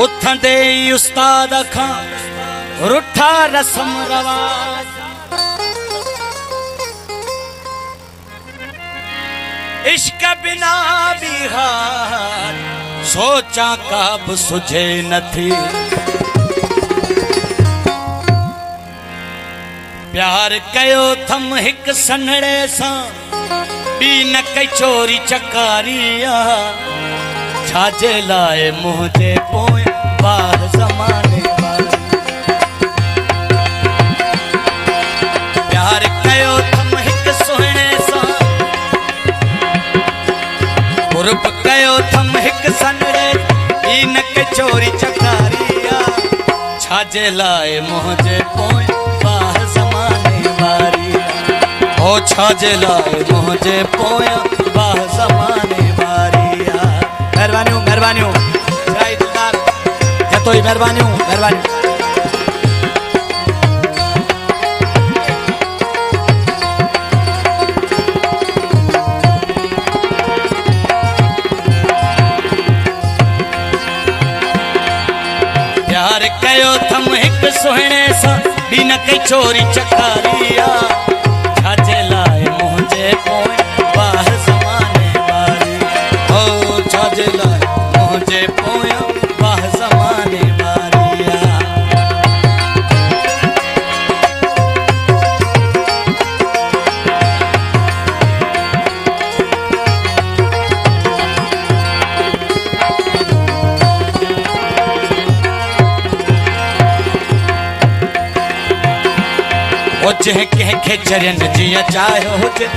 उथंदे उस्ताद खां रुठा रस्म रवाज। इश्क बिना बिहार सोचा काब सुझे नथी। प्यार कयो थम हिक सनड़े सां बी न कई चोरी चकारिया। छाजे लाए मुझे पोए बार ज़माने वारी। प्यार कयो थम हिक सुहिणे सां कुर्ब कयो थम हिक सनड़े बी न कई चोरी चकारिया। छाजे लाए मुझे पोए बार ज़माने वारी। ओ छाजे लाए मुझे पोया बार ज़माने वारिया। मेहरबानियूं मेहरबानियूं जय दिलदार जतोई मेहरबानियूं मेहरबानियूं। प्यार कयो थम हिक सुहिणे सां बी न कई चोरी चकारिया। छाजे लाए मुझे पोए बार ज़माने वारी। ओ छाजे लाए मुझे पोया बार ज़माने वारिया। ओ जंहिंखे चरियन जीअं चाहियो हुजे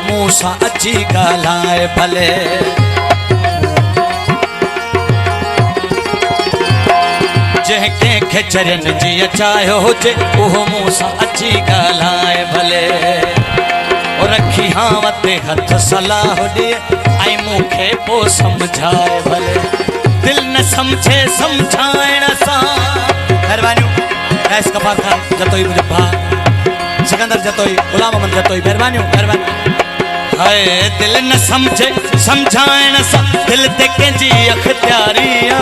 मूं सां अची ॻाल्हाए भले। जंहिंखे चरियन जीअं चाहियो हुजे उहो मूं सां अची ॻाल्हाए भले। ओ रखी हां ते हथ सलाह ॾिए ऐं मूंखे पोइ सम्झाए भले। दिल न सम्झे सम्झाइण सां। मेहरबानियूं ऐस कपार खान जतोई मुंहिंजो भाउ सिकंदर जतोई गुलाम अहमद जतोई मेहरबानियूं मेहरबानी। हाय दिल न समझे समझाइण सां दिल ते कंहिंजी अख्तियारिया।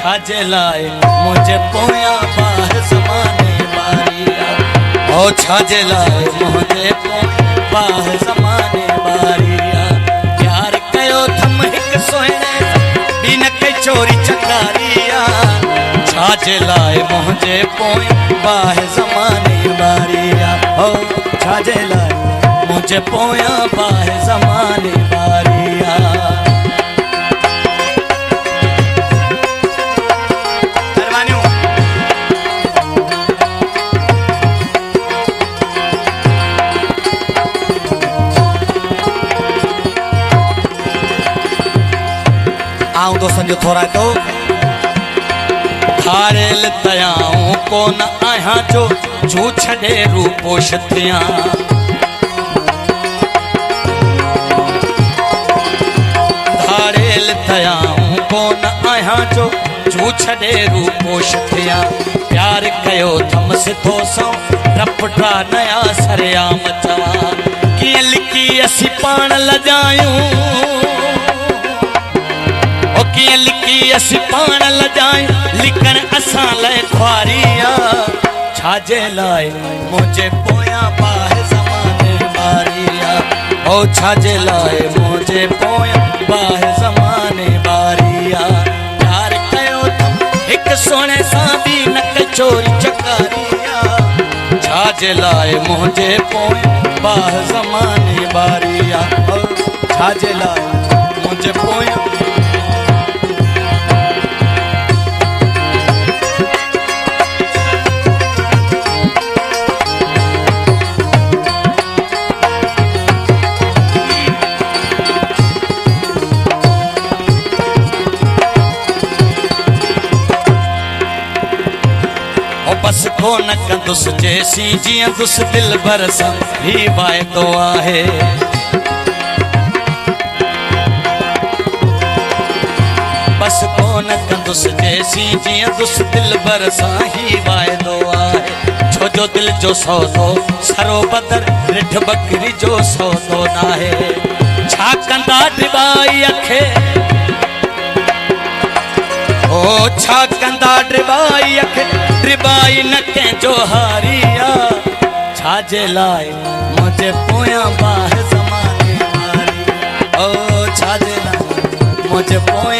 छाजे लाए मुझे पोया बार ज़माने वारिया। ओ छाजे लाए मुझे पोया बार ज़माने वारिया। प्यार कयो थम हिक सुहिणे बी न कई चोरी चकारिया। छाजे लाए मुझे पोया बार ज़माने वारिया। ओ छाजे लाए मुझे पोया बार ज़माने वारिया। मेहरबानियूं आऊं दोस्तन जो थोरा तो हारेल तयाऊं कोन आहियां जो जू छॾे रूपोश थियां। हारेल तयाऊं कोन आहियां जो जू छॾे रूपोश थियां। प्यार कयो थम सिधो सौ रपटा नया सरेआम चवां। कीअं लिकी असीं पाण लॼायूं ओ कीअं लिकी असीं पाण लॼायूं लिकण असां लाइ ख्वारिया। छाजे लाए मुझे पोया बार ज़माने वारिया। ओ छाजे लाए मुझे पोया बार ज़माने वारिया। प्यार कयो थम हिक सुहिणे सां बी न कई चोरी चकारिया। छाजे लाए मुझे पोया बार ज़माने वारिया। ओ छाजे लाए मुझे पोया बस कोन कंदुसि जैसी जीअं दुस दिल भर सां ही वाइदो आहे। बस कोन कंदुसि जैसी जीअं दुस दिल भर सां ही वाइदो आहे। छो जो दिल जो सौदो सरो बदर रिठ बकरी जो सौदो नाहे। छा कंदा डिबाई अखे ओ ओ छा कंदा ड्रिबाई अखे ड्रिबाई न कंहिंजो हारिया छाजे लाइ मुझे पोयां बाह ज़माने वारी ओ छाजे लाइ मुझे पोयां